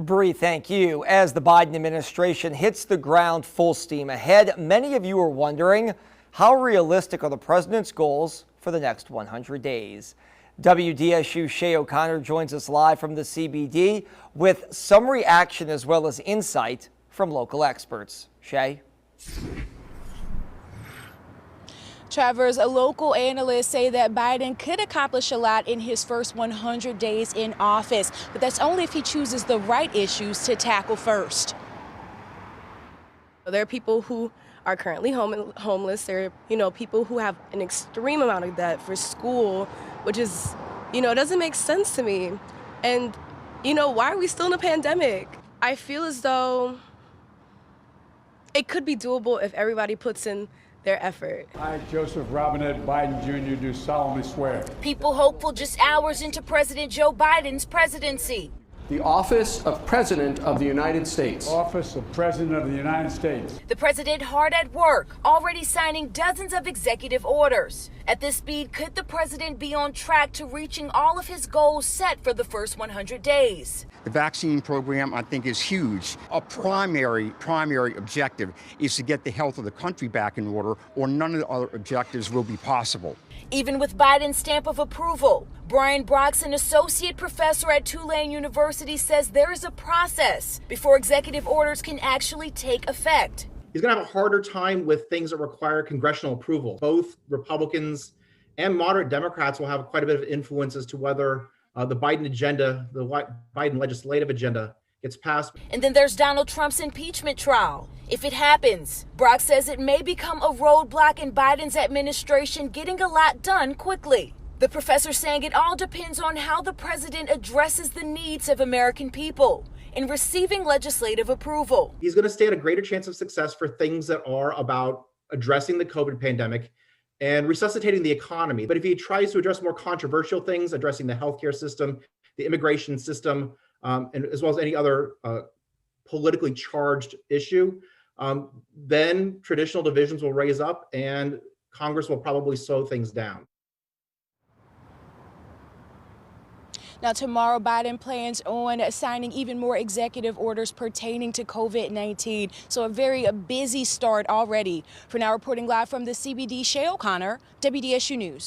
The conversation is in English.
Bree, thank you. As the Biden administration hits the ground full steam ahead, many of you are wondering, how realistic are the president's goals for the next 100 days? WDSU Shay O'Connor joins us live from the CBD with some reaction as well as insight from local experts. Shay? Travers, local analysts say that Biden could accomplish a lot in his first 100 days in office, but that's only if he chooses the right issues to tackle first. There are people who are currently homeless. There are, people who have an extreme amount of debt for school, which is, doesn't make sense to me. And, why are we still in a pandemic? I feel as though it could be doable if everybody puts in their effort. I, Joseph Robinette Biden Jr., do solemnly swear. People hopeful just hours into President Joe Biden's presidency. The office of President of the United States. Office of President of the United States. The president hard at work, already signing dozens of executive orders. At this speed, could the president be on track to reaching all of his goals set for the first 100 days? The vaccine program, I think, is huge. A primary objective is to get the health of the country back in order, or none of the other objectives will be possible. Even with Biden's stamp of approval, Brian Brox, an associate professor at Tulane University, says there is a process before executive orders can actually take effect. He's going to have a harder time with things that require congressional approval. Both Republicans and moderate Democrats will have quite a bit of influence as to whether the Biden agenda, the Biden legislative agenda, gets passed. And then there's Donald Trump's impeachment trial. If it happens, Brock says it may become a roadblock in Biden's administration getting a lot done quickly. The professor saying it all depends on how the president addresses the needs of American people in receiving legislative approval. He's going to stand a greater chance of success for things that are about addressing the COVID pandemic and resuscitating the economy. But if he tries to address more controversial things, addressing the healthcare system, the immigration system, and as well as any other politically charged issue, then traditional divisions will raise up and Congress will probably slow things down. Now, tomorrow, Biden plans on signing even more executive orders pertaining to COVID-19. So a very busy start already. For now, reporting live from the CBD, Shay O'Connor, WDSU News.